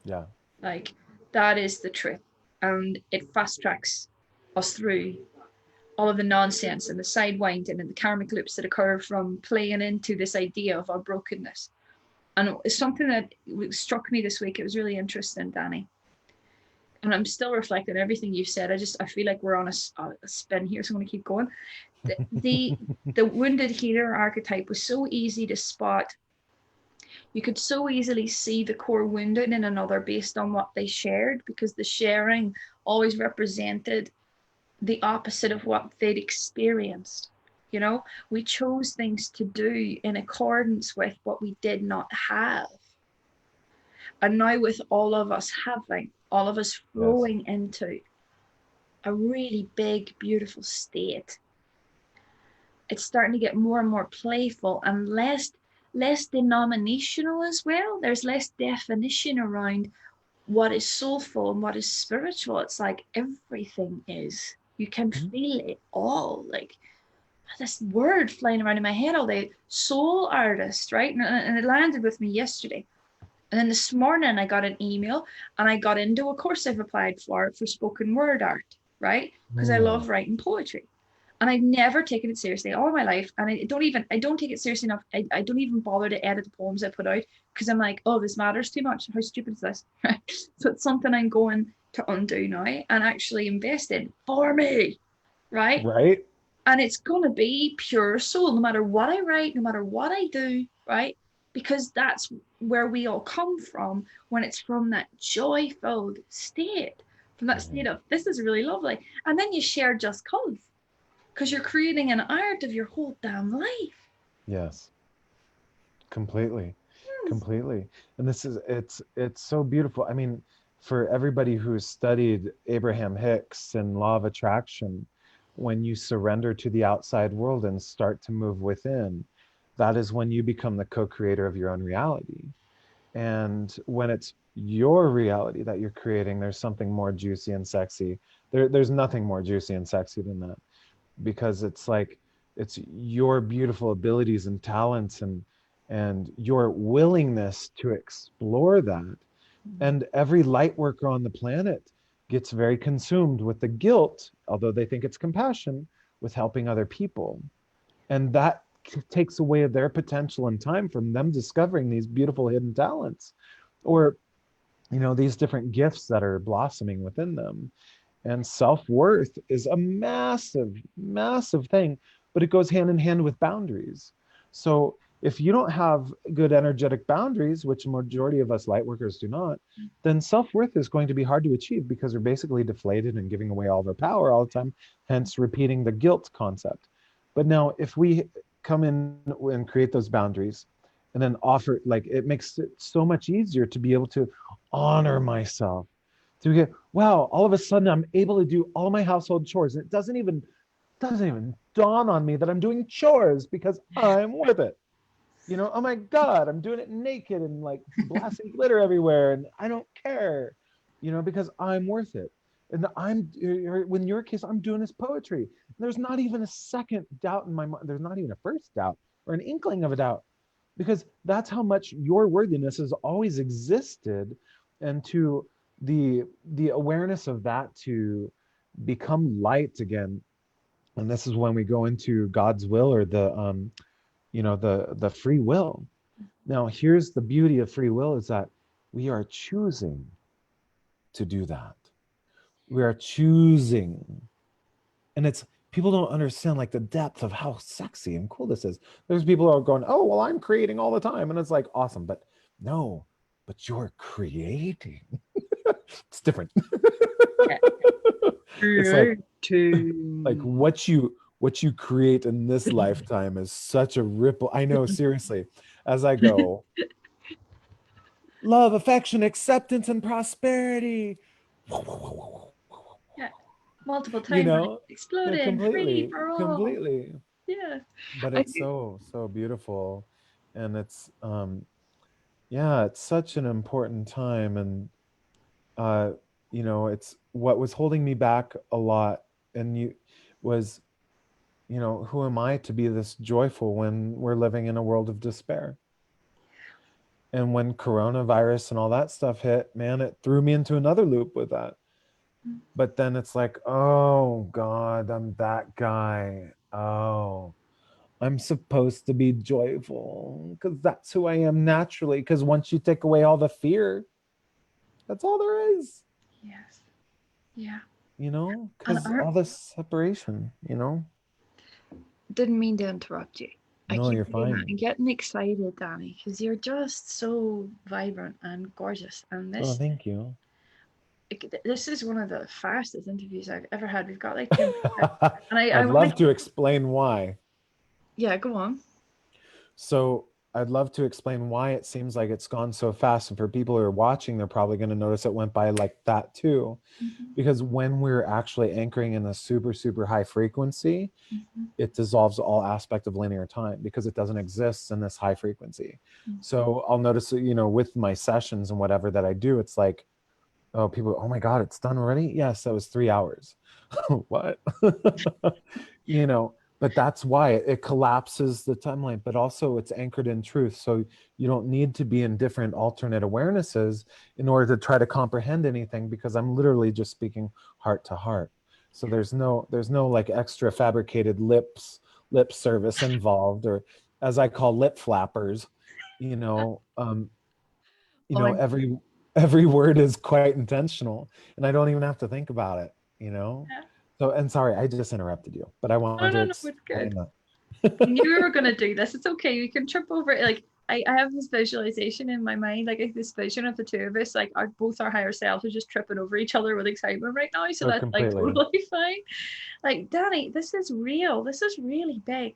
Yeah. Like, that is the truth. And it fast tracks us through all of the nonsense and the sidewinding and the karmic loops that occur from playing into this idea of our brokenness. And it's something that struck me this week. It was really interesting, Danny. And I'm still reflecting on everything you've said. I feel like we're on a spin here, so I'm going to keep going. The wounded healer archetype was so easy to spot. You could so easily see the core wounded in another based on what they shared, because the sharing always represented the opposite of what they'd experienced. We chose things to do in accordance with what we did not have. And now, with all of us flowing into a really big, beautiful state, it's starting to get more and more playful and less denominational as well. There's less definition around what is soulful and what is spiritual. It's like everything is. You can feel it all. Like, this word flying around in my head all day, soul artist, right? And it landed with me yesterday. And then this morning I got an email and I got into a course I've applied for spoken word art, right? Because I love writing poetry. And I've never taken it seriously all my life. And I don't take it seriously enough. I don't even bother to edit the poems I put out because I'm like, oh, this matters too much. How stupid is this? So it's something I'm going to undo now and actually invest in for me, right? Right. And it's going to be pure soul, no matter what I write, no matter what I do, right? Because that's where we all come from when it's from that joy-filled state, from that state of, this is really lovely. And then you share just cause, because you're creating an art of your whole damn life. Yes. Completely. And it's so beautiful. I mean, for everybody who's studied Abraham Hicks and law of attraction, when you surrender to the outside world and start to move within, that is when you become the co-creator of your own reality. And when it's your reality that you're creating, there's something more juicy and sexy. There's nothing more juicy and sexy than that, because it's like, it's your beautiful abilities and talents and your willingness to explore that. And every light worker on the planet gets very consumed with the guilt, although they think it's compassion, with helping other people. And that takes away their potential and time from them discovering these beautiful hidden talents, or these different gifts that are blossoming within them. And self-worth is a massive, massive thing, but it goes hand in hand with boundaries. So if you don't have good energetic boundaries, which a majority of us light workers do not, then self-worth is going to be hard to achieve, because we're basically deflated and giving away all of our power all the time, hence repeating the guilt concept. But now if we come in and create those boundaries and then offer, like, it makes it so much easier to be able to honor myself, to get, wow, all of a sudden I'm able to do all my household chores, and it doesn't even dawn on me that I'm doing chores because I'm worth it. Oh my God, I'm doing it naked and like blasting glitter everywhere, and I don't care, because I'm worth it. And in your case, I'm doing this poetry. There's not even a second doubt in my mind. There's not even a first doubt or an inkling of a doubt, because that's how much your worthiness has always existed. And to the awareness of that, to become light again, And this is when we go into God's will, or the free will. Now, here's the beauty of free will, is that we are choosing to do that. We are choosing. And it's, people don't understand like the depth of how sexy and cool this is. There's people who are going, oh, well, I'm creating all the time. And it's like, awesome. But no, but you're creating. It's different. Yeah. It's like Creating. what you create in this lifetime is such a ripple. I know, seriously, as I go, love, affection, acceptance, and prosperity. Yeah. Multiple You timelines know, exploding, free for all. completely. Yeah. But I it's so beautiful. And it's yeah, it's such an important time. And uh, it's what was holding me back a lot. And you was, who am I to be this joyful when we're living in a world of despair? And when coronavirus and all that stuff hit, man, it threw me into another loop with that. But then it's like, oh God, I'm that guy. Oh, I'm supposed to be joyful because that's who I am naturally. Because once you take away all the fear, that's all there is, Yes. Yeah. And because all this separation, didn't mean to interrupt you. I No, keep you're doing that fine. and getting excited, Danny, because you're just so vibrant and gorgeous. And Oh, thank you. this is one of the fastest interviews I've ever had. We've got like 2 minutes left. And I I'd want love to, to explain why. yeah, go on. So I'd love to explain why it seems like it's gone so fast. And for people who are watching, they're probably going to notice it went by like that too. Mm-hmm. Because when we're actually anchoring in a super, super high frequency, Mm-hmm. it dissolves all aspect of linear time because it doesn't exist in this high frequency. So I'll notice, with my sessions and whatever that I do, it's like, oh, people, oh my God, it's done already? Yes, that was 3 hours. What? you know, but that's why it collapses the timeline, but also it's anchored in truth. So you don't need to be in different alternate awarenesses in order to try to comprehend anything, because I'm literally just speaking heart to heart. So there's no like extra fabricated lip service involved, or as I call lip flappers, you know, um, Well, I'm, every word is quite intentional, and I don't even have to think about it. yeah. So, and sorry, I just interrupted you, but I No, wanted to no, no, it's explain good. I that. knew we were gonna do this. It's okay. We can trip over it. Like I have this visualization in my mind, like this vision of the two of us, like both our higher selves are just tripping over each other with excitement right now. So Oh, that's like completely. totally fine. Like Danny, this is real. This is really big.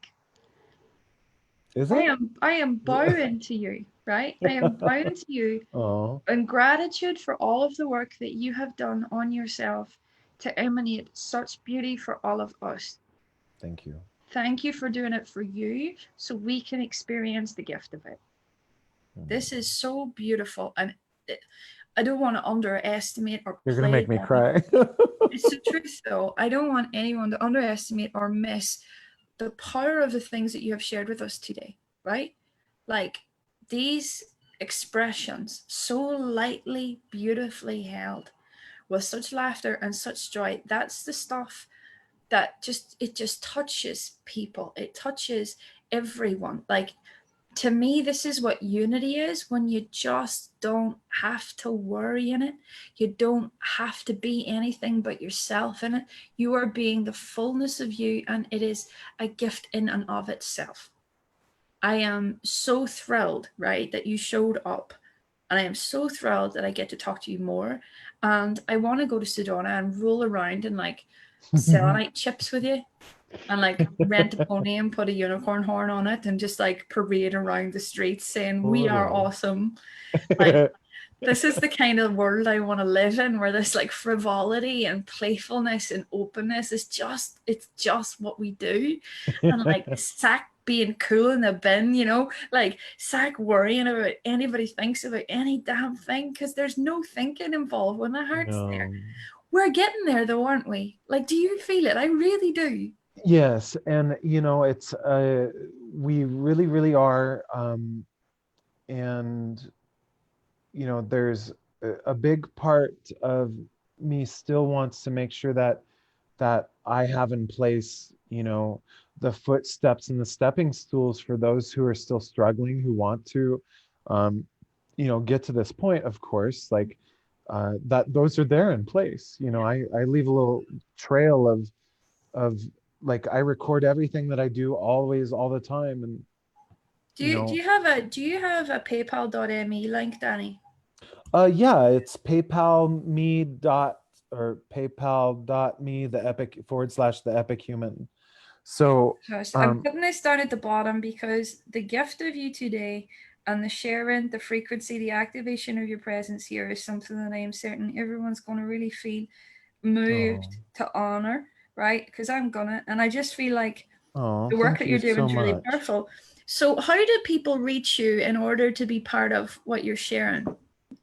Is I it? am I am bowing to you, right? I am bowing to you Oh, in gratitude for all of the work that you have done on yourself to emanate such beauty for all of us. thank you. Thank you for doing it for you so we can experience the gift of it. Mm. This is so beautiful. And I don't want to underestimate or You're gonna play make me down. cry. It's the truth, though. I don't want anyone to underestimate or miss the power of the things that you have shared with us today, right? Like these expressions, so lightly, beautifully held, with such laughter and such joy. That's the stuff that just touches people. It touches everyone. Like to me, this is what unity is, when you just don't have to worry in it. You don't have to be anything but yourself in it. You are being the fullness of you, and it is a gift in and of itself. I am so thrilled, right, that you showed up. And I am so thrilled that I get to talk to you more. And I want to go to Sedona and roll around and like selenite chips with you, and like rent a pony and put a unicorn horn on it and just like parade around the streets saying we are Totally. awesome. Like this is the kind of world I want to live in, where this like frivolity and playfulness and openness is just, it's just what we do. And like sack being cool in the bin, like sack worrying about anybody thinks about any damn thing, because there's no thinking involved when the heart's there. No. We're getting there though, aren't we? Like, do you feel it? I really do. Yes, and it's we really, really are, and there's a big part of me still wants to make sure that that I have in place, the footsteps and the stepping stools for those who are still struggling, who want to, um, get to this point, of course, like that those are there in place. I leave a little trail of like I record everything that I do always, all the time. And, Do you have a PayPal.me link, Danny? yeah, it's PayPal.me, the epic / the epic human. So, Gosh, I'm putting this down at the bottom because the gift of you today and the sharing, the frequency, the activation of your presence here is something that I am certain everyone's going to really feel moved oh, to honor, right? Because I'm gonna, and I just feel like oh, the work thank that you you're doing so is really much. powerful. So, how do people reach you in order to be part of what you're sharing?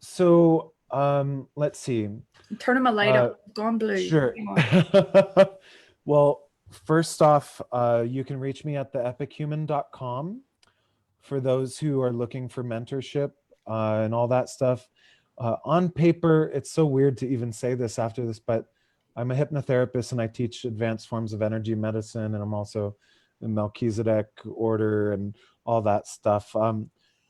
So, let's see. I'm turning my light Uh, up. I've gone blue. sure. Come on. Well, first off, you can reach me at theepichuman.com for those who are looking for mentorship and all that stuff. On paper, it's so weird to even say this after this, but I'm a hypnotherapist and I teach advanced forms of energy medicine, and I'm also in Melchizedek order and all that stuff.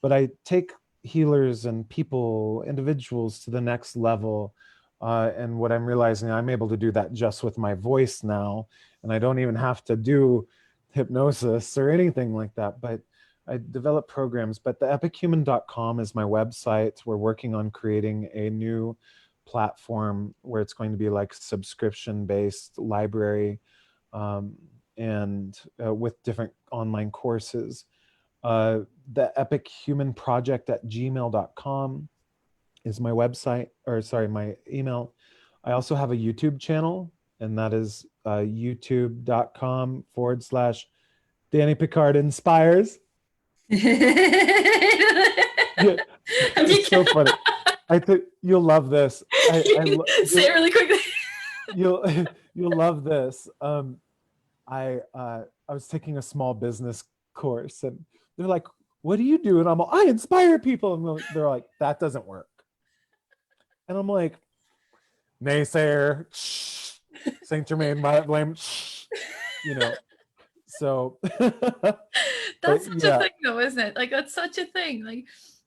But I take healers and people, individuals to the next level. And what I'm realizing, I'm able to do that just with my voice now, and I don't even have to do hypnosis or anything like that. But I develop programs, but the epichuman.com is my website. We're working on creating a new platform where it's going to be like subscription based library, um, and with different online courses. The Epic Human Project at gmail.com is my website, or sorry, my email. I also have a YouTube channel, and that is youtube.com/Danny Picard Inspires. Yeah, it's so funny. I think you'll love this. Say it really quickly. You'll you'll love this. I was taking a small business course, and they're like, "What do you do?" And I'm like, "I inspire people." And they're like, "That doesn't work." And I'm like, "Naysayer, shh, Saint Germain, blame, shh, you know." So, That's but such a yeah, thing, though, isn't it? Like that's such a thing. Like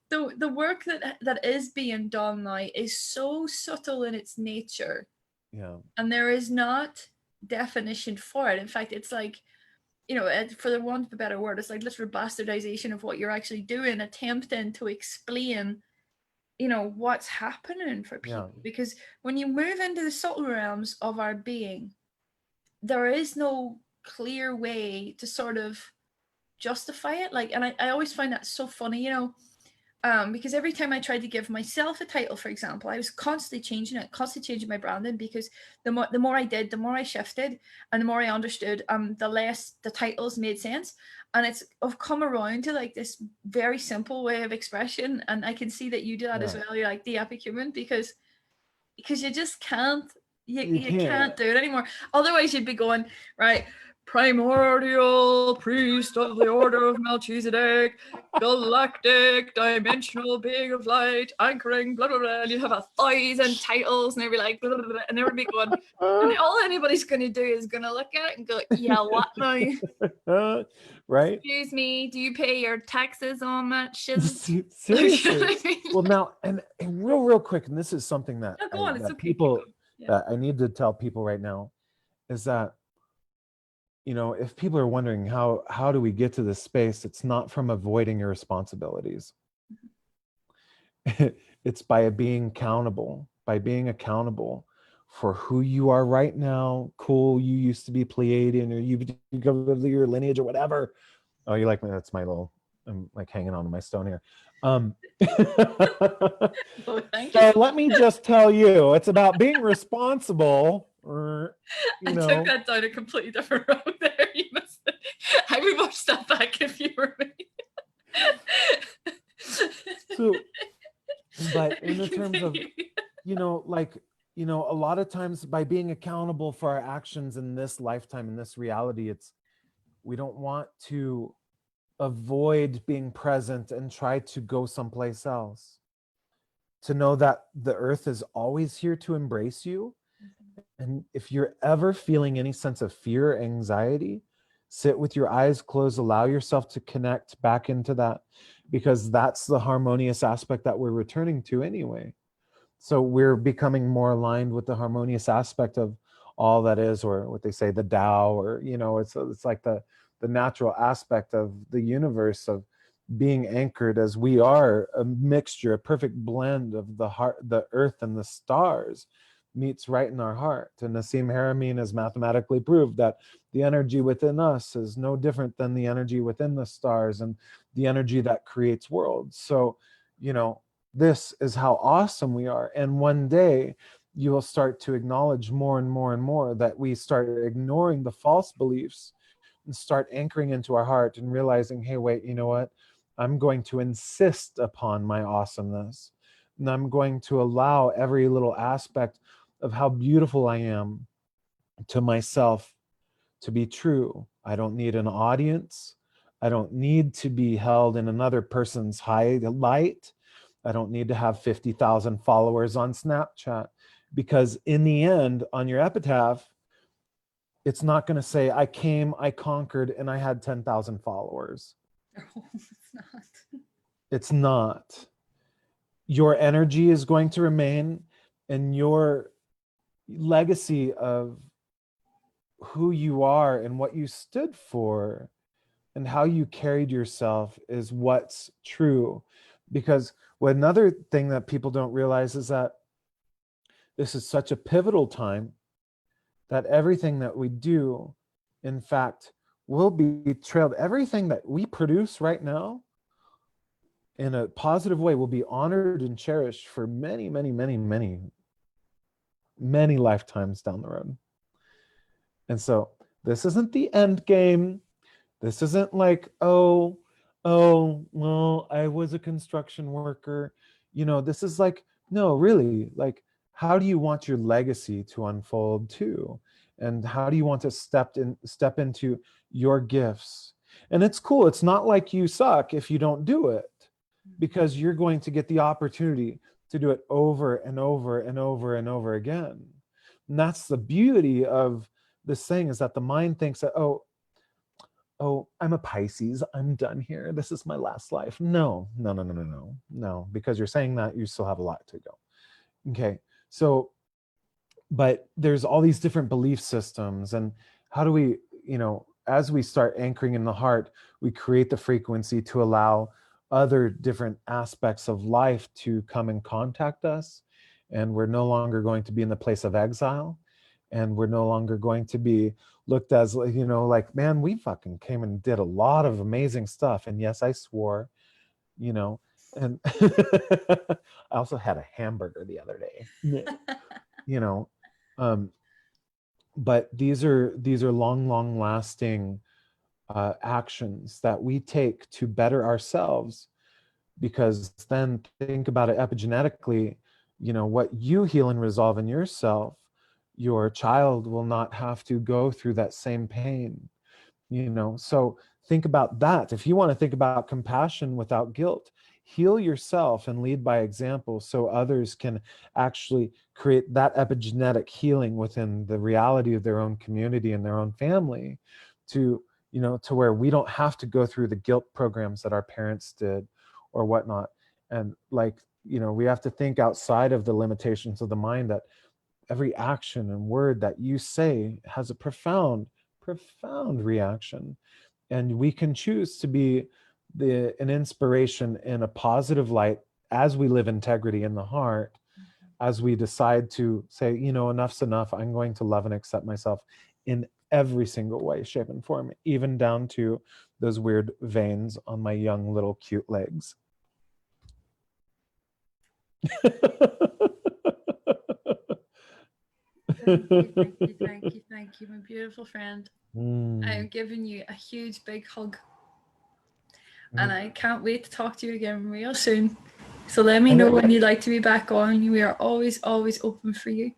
the work that is being done now is so subtle in its nature, yeah, and there is not definition for it. In fact, it's like for the want of a better word, it's like literal bastardization of what you're actually doing, attempting to explain, what's happening for yeah, people. Because when you move into the subtle realms of our being, there is no clear way to sort of justify it. Like, and I always find that so funny, because every time I tried to give myself a title, for example, I was constantly changing it, constantly changing my branding, because the more I did, the more I shifted, and the more I understood, the less the titles made sense. And I've come around to like this very simple way of expression, and I can see that you do that as yeah. well. You're like the epic human because you just can't You you can't. can't do it anymore. Otherwise, you'd be going right. Primordial priest of the order of Melchizedek, galactic dimensional being of light, anchoring, blah blah blah. And you'd have 1,000 titles, and they'd be like, blah, blah, blah, and they would be going. And all anybody's going to do is going to look at it and go, "Yeah, what now? Right? Excuse me, do you pay your taxes on that shiz?" You know Seriously. what I mean? Well, now, and real quick, and this is something that No, go on. It's that okay. Keep people going. Yeah. that I need to tell people right now is that, if people are wondering how do we get to this space, it's not from avoiding your responsibilities. It's by being accountable for who you are right now. Cool, you used to be Pleiadian, or you go to your lineage or whatever. Oh, you like me? That's my little. I'm like hanging on to my stone here. Oh, thank you. So let me just tell you, it's about being responsible, or I took that down a completely different road there. You must. I would watch that back if you were me. So, but in the terms of, like, a lot of times by being accountable for our actions in this lifetime, in this reality, we don't want to avoid being present and try to go someplace else. To know that the earth is always here to embrace you, And if you're ever feeling any sense of fear or anxiety, sit with your eyes closed, allow yourself to connect back into that, because that's the harmonious aspect that we're returning to anyway. So we're becoming more aligned with the harmonious aspect of all that is, or what they say, the Tao, or, you know, it's like the natural aspect of the universe, of being anchored as we are, a mixture, a perfect blend of the heart, the earth and the stars meets right in our heart. And Nassim Haramein has mathematically proved that the energy within us is no different than the energy within the stars and the energy that creates worlds. So, you know, this is how awesome we are. And one day you will start to acknowledge more and more and more that we start ignoring the false beliefs and start anchoring into our heart and realizing, hey, wait, you know what? I'm going to insist upon my awesomeness. And I'm going to allow every little aspect of how beautiful I am to myself to be true. I don't need an audience. I don't need to be held in another person's highlight. I don't need to have 50,000 followers on Snapchat, because in the end, on your epitaph, it's not going to say, I came, I conquered, and I had 10,000 followers. No, it's not. It's not. Your energy is going to remain, and your legacy of who you are and what you stood for and how you carried yourself is what's true. Because another thing that people don't realize is that this is such a pivotal time that everything that we do, in fact, will be trailed. Everything that we produce right now in a positive way will be honored and cherished for many, many, many, many, many lifetimes down the road. And so this isn't the end game. This isn't like, oh, well, I was a construction worker. You know, this is like, no, really, like, how do you want your legacy to unfold too? And how do you want to step into your gifts? And it's cool. It's not like you suck if you don't do it, because you're going to get the opportunity to do it over and over and over and over again. And that's the beauty of this thing, is that the mind thinks that, oh, I'm a Pisces, I'm done here, this is my last life. No, because you're saying that, you still have a lot to go. Okay, so, but there's all these different belief systems, and how do we, you know, as we start anchoring in the heart, we create the frequency to allow other different aspects of life to come and contact us. And we're no longer going to be in the place of exile. And we're no longer going to be looked as, you know, like, man, we fucking came and did a lot of amazing stuff. And yes, I swore, you know, and I also had a hamburger the other day, you know, but these are long lasting actions that we take to better ourselves. Because then think about it epigenetically, you know, what you heal and resolve in yourself, your child will not have to go through that same pain, you know. So think about that. If you want to think about compassion without guilt, heal yourself and lead by example, so others can actually create that epigenetic healing within the reality of their own community and their own family, to, you know, to where we don't have to go through the guilt programs that our parents did or whatnot. And like, you know, we have to think outside of the limitations of the mind, that every action and word that you say has a profound reaction. And we can choose to be an inspiration in a positive light as we live integrity in the heart, as we decide to say, you know, enough's enough. I'm going to love and accept myself in every single way, shape, and form, even down to those weird veins on my young little cute legs. Thank you, my beautiful friend. I am giving you a huge big hug. And I can't wait to talk to you again real soon. So let me know when you'd like to be back on. We are always open for you.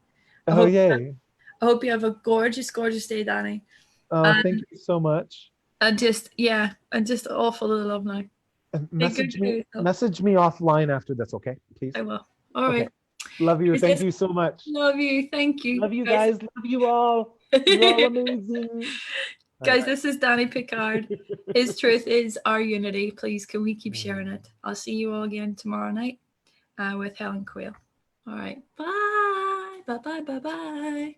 Yay. I hope you have a gorgeous day, Danny. Thank you so much. And just all full of love now. Message me offline after this, okay? Please. I will. All right. Love you. Is Thank this- you so much. Love you. Thank you. Love you guys. Love you all. You're all amazing. Guys, Bye-bye. this is Danny Picard. His truth is our unity. Please, can we keep sharing it? I'll see you all again tomorrow night with Helen Quayle. All right. Bye. Bye. Bye. Bye. Bye.